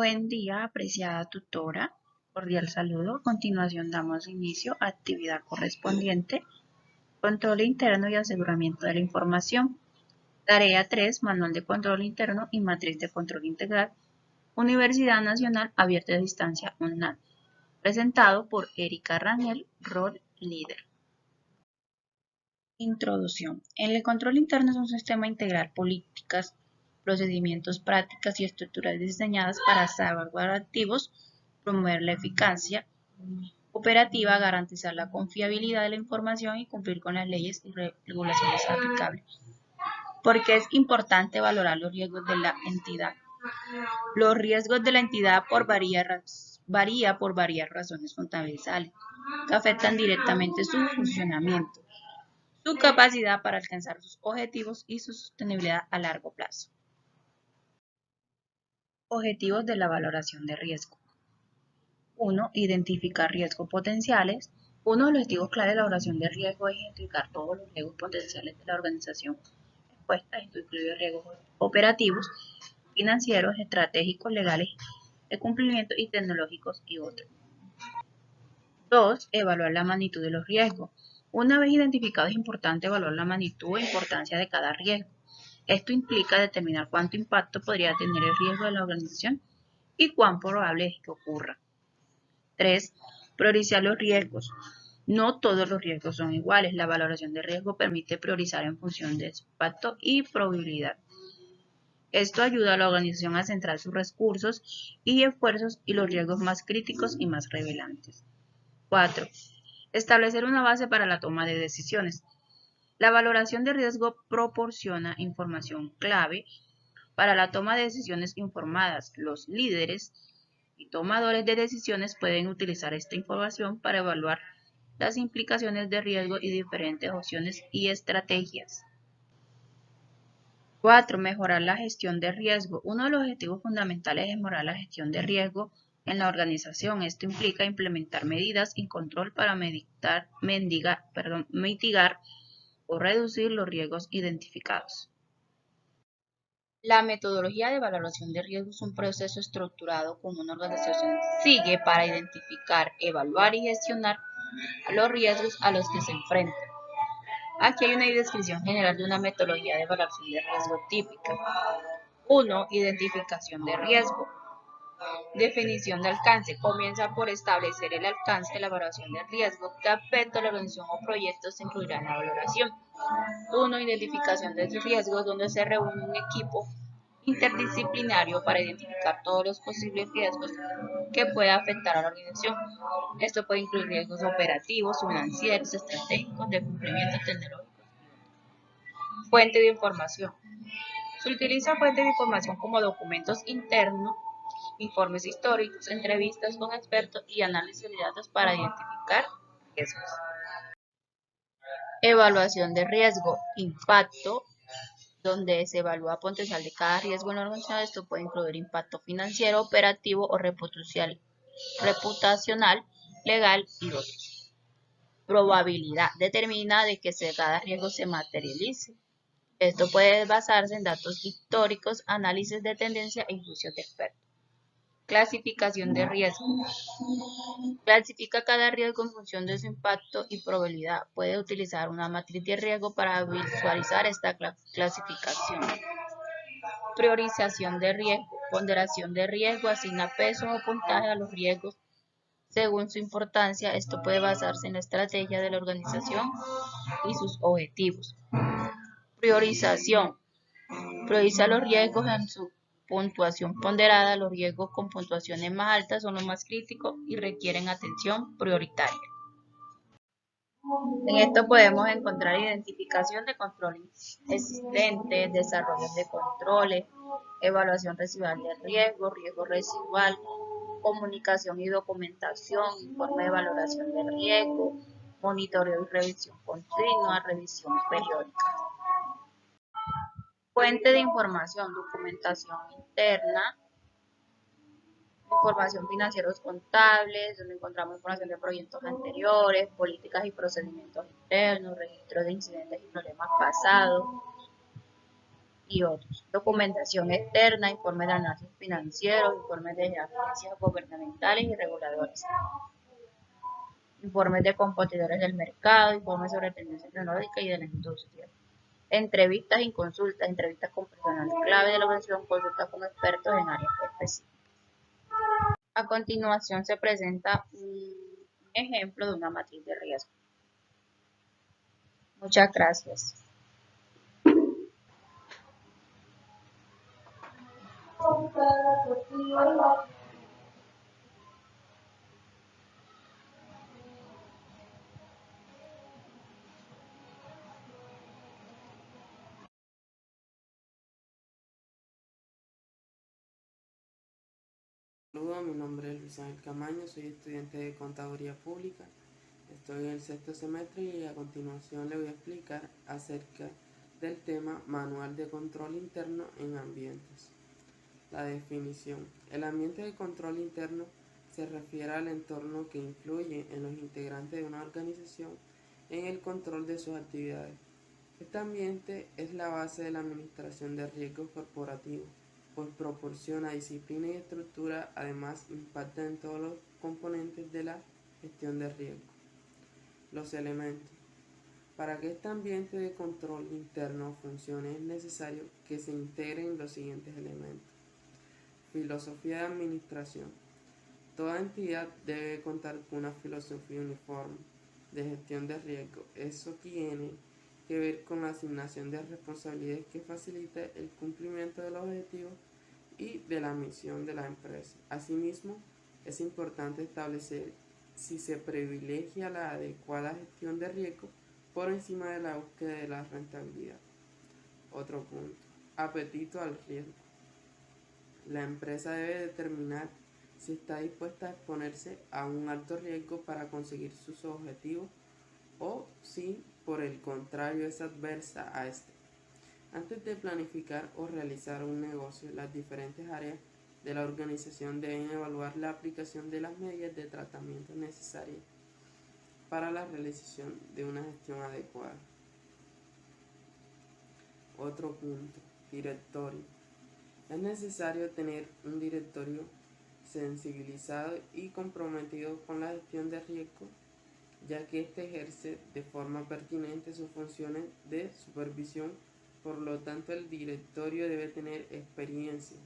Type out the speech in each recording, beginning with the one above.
Buen día, apreciada tutora. Cordial saludo. A continuación damos inicio a actividad correspondiente, control interno y aseguramiento de la información. Tarea 3, Manual de Control Interno y Matriz de Control Integral, Universidad Nacional Abierta de Distancia UNAM. Presentado por Erika Rangel, rol líder. Introducción. El control interno es un sistema integral políticas, procedimientos, prácticas y estructuras diseñadas para salvaguardar activos, promover la eficacia operativa, garantizar la confiabilidad de la información y cumplir con las leyes y regulaciones aplicables. ¿Por qué es importante valorar los riesgos de la entidad? Los riesgos de la entidad varía por varias razones fundamentales que afectan directamente su funcionamiento, su capacidad para alcanzar sus objetivos y su sostenibilidad a largo plazo. Objetivos de la valoración de riesgo. 1. Identificar riesgos potenciales. Uno de los objetivos clave de la valoración de riesgo es identificar todos los riesgos potenciales de la organización expuesta. Esto incluye riesgos operativos, financieros, estratégicos, legales, de cumplimiento y tecnológicos y otros. 2. Evaluar la magnitud de los riesgos. Una vez identificado, es importante evaluar la magnitud e importancia de cada riesgo. Esto implica determinar cuánto impacto podría tener el riesgo de la organización y cuán probable es que ocurra. 3. Priorizar los riesgos. No todos los riesgos son iguales. La valoración de riesgo permite priorizar en función de su impacto y probabilidad. Esto ayuda a la organización a centrar sus recursos y esfuerzos en los riesgos más críticos y más relevantes. 4. Establecer una base para la toma de decisiones. La valoración de riesgo proporciona información clave para la toma de decisiones informadas. Los líderes y tomadores de decisiones pueden utilizar esta información para evaluar las implicaciones de riesgo y diferentes opciones y estrategias. 4. Mejorar la gestión de riesgo. Uno de los objetivos fundamentales es mejorar la gestión de riesgo en la organización. Esto implica implementar medidas y control para mitigar o reducir los riesgos identificados. La metodología de valoración de riesgo es un proceso estructurado que una organización sigue para identificar, evaluar y gestionar los riesgos a los que se enfrenta. Aquí hay una descripción general de una metodología de valoración de riesgo típica. 1. Identificación de riesgo. Definición de alcance. Comienza por establecer el alcance de la valoración de riesgo. ¿Qué aspectos de la organización o proyectos se incluirán en la valoración? 1. Identificación de riesgos, donde se reúne un equipo interdisciplinario para identificar todos los posibles riesgos que pueda afectar a la organización. Esto puede incluir riesgos operativos, financieros, estratégicos, de cumplimiento tecnológico. Fuente de información. Se utiliza fuentes de información como documentos internos, informes históricos, entrevistas con expertos y análisis de datos para identificar riesgos. Evaluación de riesgo, impacto, donde se evalúa el potencial de cada riesgo en la organización. Esto puede incluir impacto financiero, operativo o reputacional, legal y otros. Probabilidad determina de que cada riesgo se materialice. Esto puede basarse en datos históricos, análisis de tendencia e inclusión de expertos. Clasificación de riesgo. Clasifica cada riesgo en función de su impacto y probabilidad. Puede utilizar una matriz de riesgo para visualizar esta clasificación. Priorización de riesgo. Ponderación de riesgo. Asigna pesos o puntaje a los riesgos según su importancia. Esto puede basarse en la estrategia de la organización y sus objetivos. Priorización. Prioriza los riesgos en su puntuación ponderada. Los riesgos con puntuaciones más altas son los más críticos y requieren atención prioritaria. En esto podemos encontrar identificación de controles existentes, desarrollo de controles, evaluación residual de riesgo, riesgo residual, comunicación y documentación, informe de valoración de riesgo, monitoreo y revisión continua, revisión periódica. Fuente de información, documentación interna, información financieros contables, donde encontramos información de proyectos anteriores, políticas y procedimientos internos, registros de incidentes y problemas pasados. y otros. Documentación externa, informes de análisis financiero, informes de agencias gubernamentales y reguladores, informes de competidores del mercado, informes sobre tendencias tecnológicas y de la industria. Entrevistas y consultas, entrevistas con personal clave de la organización, consultas con expertos en áreas específicas. A continuación se presenta un ejemplo de una matriz de riesgo. Muchas gracias. Saludos, mi nombre es Luis Ángel Camaño, soy estudiante de Contaduría Pública, estoy en el sexto semestre y a continuación le voy a explicar acerca del tema Manual de Control Interno en Ambientes. La definición. El ambiente de control interno se refiere al entorno que influye en los integrantes de una organización en el control de sus actividades. Este ambiente es la base de la administración de riesgos corporativos, pues proporciona disciplina y estructura, además impacta en todos los componentes de la gestión de riesgo. Los elementos. Para que este ambiente de control interno funcione es necesario que se integren los siguientes elementos. Filosofía de administración. Toda entidad debe contar con una filosofía uniforme de gestión de riesgo. Eso tiene que ver con la asignación de responsabilidades que facilita el cumplimiento de los objetivos y de la misión de la empresa. Asimismo, es importante establecer si se privilegia la adecuada gestión de riesgo por encima de la búsqueda de la rentabilidad. Otro punto, apetito al riesgo. La empresa debe determinar si está dispuesta a exponerse a un alto riesgo para conseguir sus objetivos o si, por el contrario, es adversa a este. Antes de planificar o realizar un negocio, las diferentes áreas de la organización deben evaluar la aplicación de las medidas de tratamiento necesarias para la realización de una gestión adecuada. Otro punto, directorio. Es necesario tener un directorio sensibilizado y comprometido con la gestión de riesgo, ya que éste ejerce de forma pertinente sus funciones de supervisión. Por lo tanto, el directorio debe tener experiencia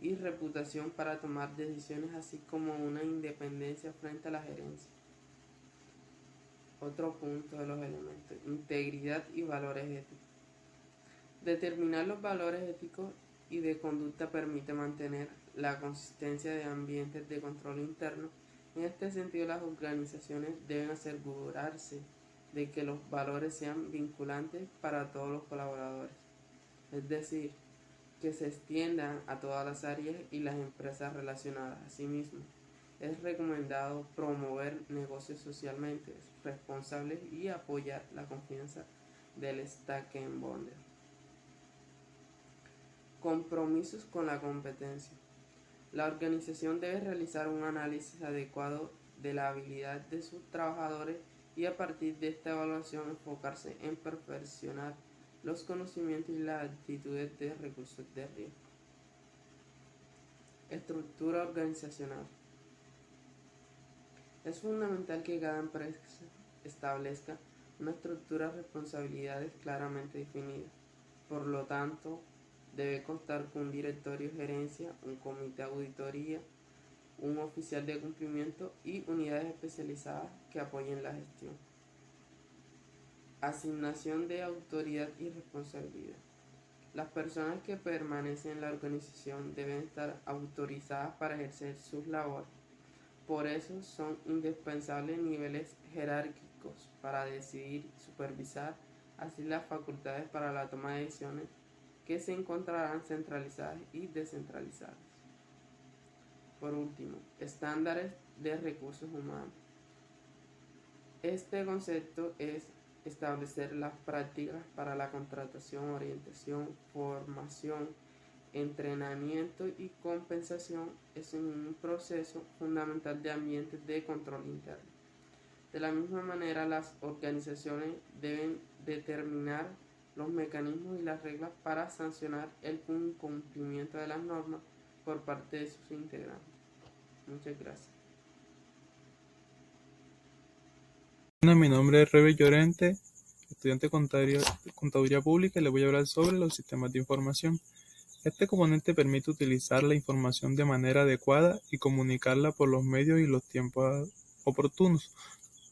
y reputación para tomar decisiones, así como una independencia frente a la gerencia. Otro punto de los elementos, integridad y valores éticos. Determinar los valores éticos y de conducta permite mantener la consistencia de ambientes de control interno. En este sentido, las organizaciones deben asegurarse de que los valores sean vinculantes para todos los colaboradores, es decir, que se extiendan a todas las áreas y las empresas relacionadas. Asimismo, es recomendado promover negocios socialmente responsables y apoyar la confianza del stakeholder. Compromisos con la competencia. La organización debe realizar un análisis adecuado de la habilidad de sus trabajadores y a partir de esta evaluación enfocarse en perfeccionar los conocimientos y las actitudes de recursos de riesgo. Estructura organizacional. Es fundamental que cada empresa establezca una estructura de responsabilidades claramente definida. Por lo tanto, debe contar con un directorio de gerencia, un comité de auditoría, un oficial de cumplimiento y unidades especializadas que apoyen la gestión. Asignación de autoridad y responsabilidad. Las personas que permanecen en la organización deben estar autorizadas para ejercer sus labores. Por eso son indispensables niveles jerárquicos para decidir y supervisar, así las facultades para la toma de decisiones que se encontrarán centralizadas y descentralizadas. Por último, estándares de recursos humanos. Este concepto es establecer las prácticas para la contratación, orientación, formación, entrenamiento y compensación. Es un proceso fundamental de ambientes de control interno. De la misma manera, las organizaciones deben determinar los mecanismos y las reglas para sancionar el incumplimiento de las normas por parte de sus integrantes. Muchas gracias. Mi nombre es Rebe Llorente, estudiante de Contaduría Pública, y les voy a hablar sobre los sistemas de información. Este componente permite utilizar la información de manera adecuada y comunicarla por los medios y los tiempos oportunos.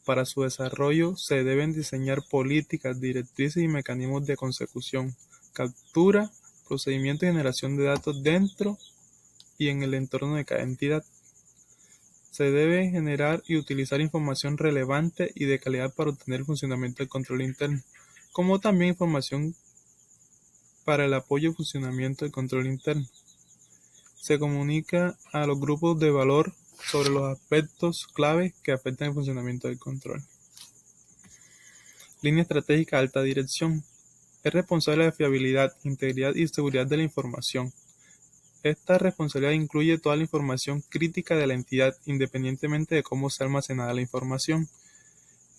Para su desarrollo se deben diseñar políticas, directrices y mecanismos de consecución, captura, procedimiento y generación de datos dentro y en el entorno de cada entidad. Se debe generar y utilizar información relevante y de calidad para obtener el funcionamiento del control interno, como también información para el apoyo y funcionamiento del control interno. Se comunica a los grupos de valor sobre los aspectos clave que afectan el funcionamiento del control. Línea estratégica de alta dirección. Es responsable de fiabilidad, integridad y seguridad de la información. Esta responsabilidad incluye toda la información crítica de la entidad, independientemente de cómo sea almacenada la información.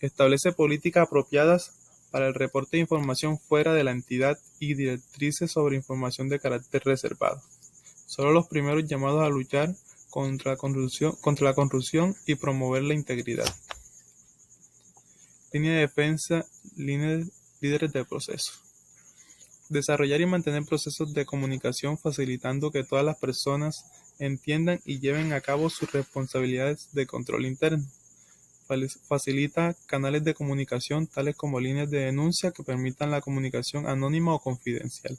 Establece políticas apropiadas para el reporte de información fuera de la entidad y directrices sobre información de carácter reservado. Solo los primeros llamados a luchar contra la corrupción y promover la integridad. Línea de defensa, líderes de proceso. Desarrollar y mantener procesos de comunicación facilitando que todas las personas entiendan y lleven a cabo sus responsabilidades de control interno. Facilita canales de comunicación tales como líneas de denuncia que permitan la comunicación anónima o confidencial.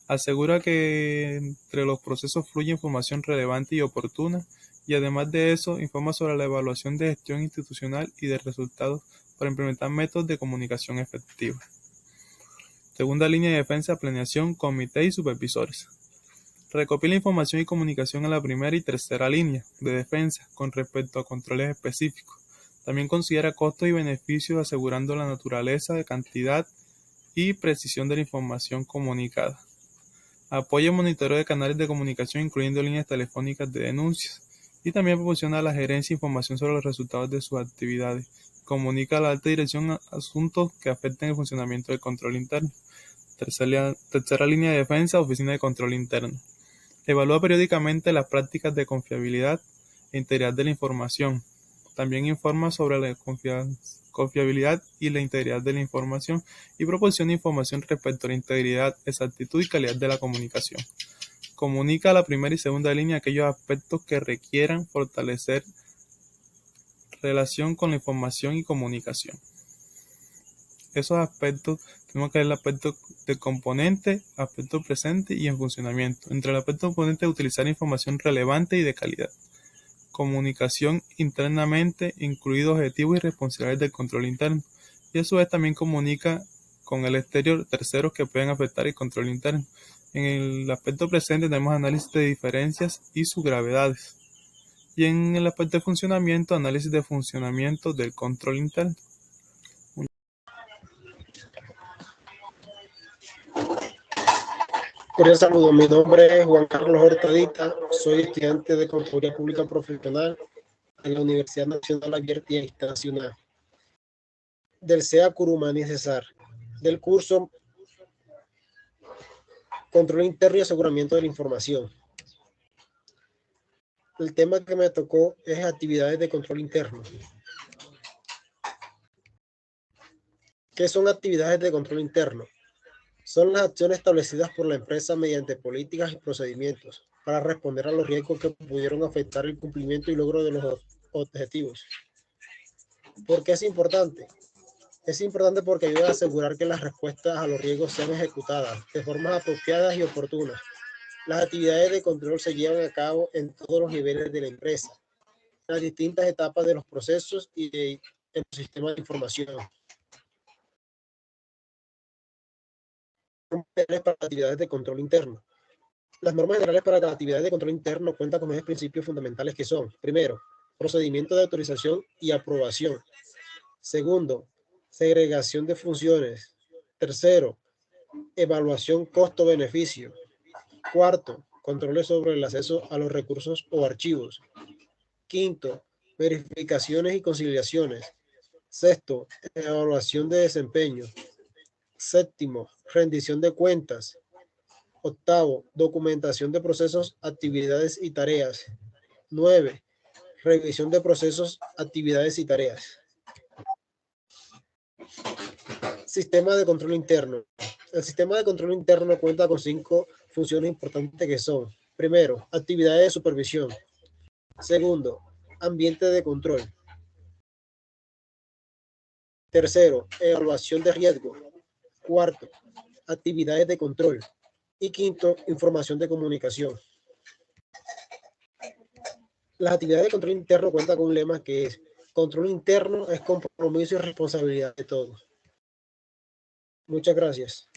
Asegura que entre los procesos fluye información relevante y oportuna, y además de eso informa sobre la evaluación de gestión institucional y de resultados para implementar métodos de comunicación efectivos. Segunda línea de defensa, planeación, comité y supervisores. Recopila información y comunicación en la primera y tercera línea de defensa con respecto a controles específicos. También considera costos y beneficios asegurando la naturaleza, cantidad y precisión de la información comunicada. Apoya el monitoreo de canales de comunicación incluyendo líneas telefónicas de denuncias y también proporciona a la gerencia información sobre los resultados de sus actividades. Comunica a la alta dirección asuntos que afecten el funcionamiento del control interno. Tercera línea de defensa, oficina de control interno. Evalúa periódicamente las prácticas de confiabilidad e integridad de la información. También informa sobre la confiabilidad y la integridad de la información y proporciona información respecto a la integridad, exactitud y calidad de la comunicación. Comunica a la primera y segunda línea aquellos aspectos que requieran fortalecer relación con la información y comunicación. Esos aspectos tenemos que ver el aspecto de componente, aspecto presente y en funcionamiento. Entre el aspecto componente, utilizar información relevante y de calidad. Comunicación internamente, incluidos objetivos y responsabilidades del control interno. Y a su vez también comunica con el exterior terceros que pueden afectar el control interno. En el aspecto presente tenemos análisis de diferencias y sus gravedades. Y en el aspecto de funcionamiento, análisis de funcionamiento del control interno. Cordial saludo, mi nombre es Juan Carlos Hortadita, soy estudiante de Contaduría Pública Profesional en la Universidad Nacional Abierta y Internacional del CEA Curumani Cesar, del curso Control Interno y Aseguramiento de la Información. El tema que me tocó es actividades de control interno. ¿Qué son actividades de control interno? Son las acciones establecidas por la empresa mediante políticas y procedimientos para responder a los riesgos que pudieron afectar el cumplimiento y logro de los objetivos. ¿Por qué es importante? Es importante porque ayuda a asegurar que las respuestas a los riesgos sean ejecutadas de formas apropiadas y oportunas. Las actividades de control se llevan a cabo en todos los niveles de la empresa, en las distintas etapas de los procesos y en los sistemas de información. Para actividades de control interno. Las normas generales para las actividades de control interno cuentan con 9 principios fundamentales que son: primero, procedimiento de autorización y aprobación; segundo, segregación de funciones; tercero, evaluación costo-beneficio; cuarto, controles sobre el acceso a los recursos o archivos; quinto, verificaciones y conciliaciones; sexto, evaluación de desempeño; séptimo, rendición de cuentas. Octavo, documentación de procesos, actividades y tareas. 9. Revisión de procesos, actividades y tareas. Sistema de control interno. El sistema de control interno cuenta con 5 funciones importantes que son: primero, actividades de supervisión; segundo, ambiente de control; tercero, evaluación de riesgo; cuarto, actividades de control; y quinto, información de comunicación. Las actividades de control interno cuentan con un lema que es: control interno es compromiso y responsabilidad de todos. Muchas gracias.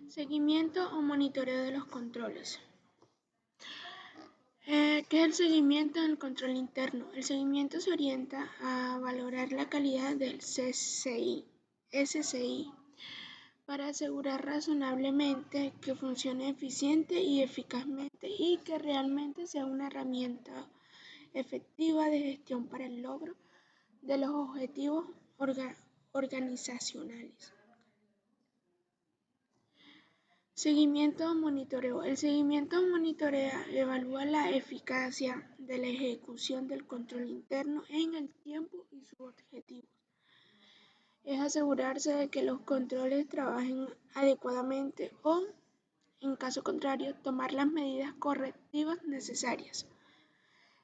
Seguimiento o monitoreo de los controles. ¿Qué es el seguimiento del control interno? El seguimiento se orienta a valorar la calidad del SCI para asegurar razonablemente que funcione eficiente y eficazmente y que realmente sea una herramienta efectiva de gestión para el logro de los objetivos organizacionales. Seguimiento o monitoreo. El seguimiento o monitoreo evalúa la eficacia de la ejecución del control interno en el tiempo y sus objetivos. Es asegurarse de que los controles trabajen adecuadamente o, en caso contrario, tomar las medidas correctivas necesarias.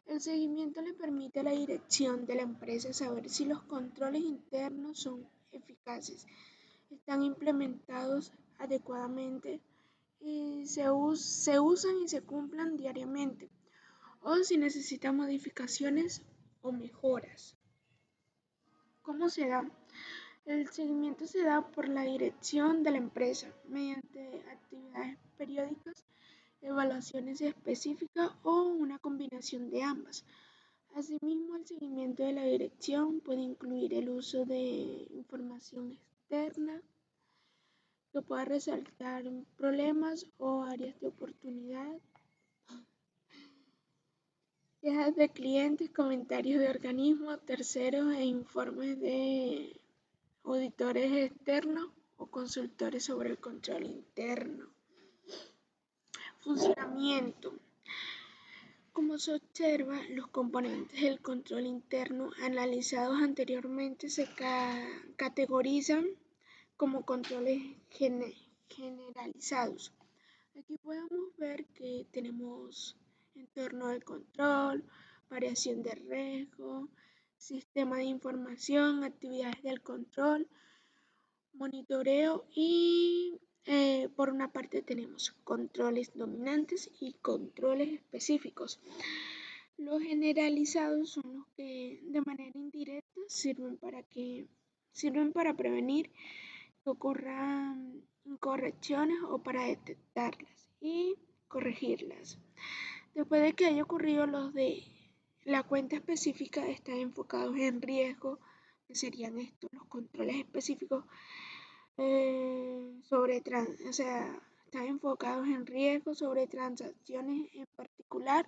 El seguimiento le permite a la dirección de la empresa saber si los controles internos son eficaces, están implementados adecuadamente y se usan y se cumplan diariamente, o si necesitan modificaciones o mejoras. ¿Cómo se da? El seguimiento se da por la dirección de la empresa mediante actividades periódicas, evaluaciones específicas o una combinación de ambas. Asimismo, el seguimiento de la dirección puede incluir el uso de información externa que pueda resaltar problemas o áreas de oportunidad, quejas de clientes, comentarios de organismos, terceros e informes de auditores externos o consultores sobre el control interno. Funcionamiento. Como se observa, los componentes del control interno analizados anteriormente se categorizan como controles generalizados. Aquí podemos ver que tenemos entorno de control, variación de riesgo, sistema de información, actividades del control, monitoreo y por una parte tenemos controles dominantes y controles específicos. Los generalizados son los que de manera indirecta sirven para prevenir que ocurran incorrecciones o para detectarlas y corregirlas. Después de que haya ocurrido, los de la cuenta específica están enfocados en riesgo, que serían estos, los controles específicos están enfocados en riesgo sobre transacciones en particular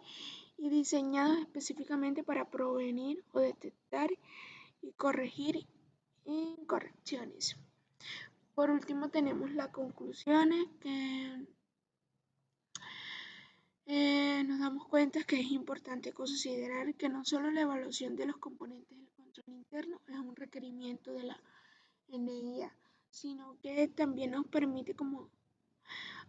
y diseñados específicamente para prevenir o detectar y corregir incorrecciones. Por último tenemos las conclusiones que nos damos cuenta que es importante considerar que no solo la evaluación de los componentes del control interno es un requerimiento de la NIA, sino que también nos permite como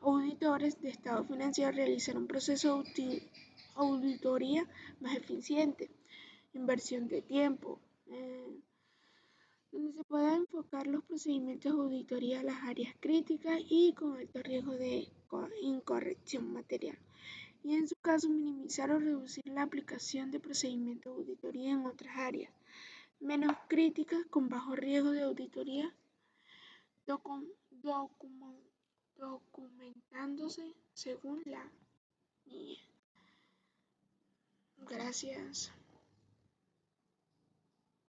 auditores de estado financiero realizar un proceso de auditoría más eficiente, inversión de tiempo, donde se puedan enfocar los procedimientos de auditoría a las áreas críticas y con alto riesgo de incorrección material, y en su caso minimizar o reducir la aplicación de procedimientos de auditoría en otras áreas menos críticas con bajo riesgo de auditoría, documentándose según la NIA. Gracias.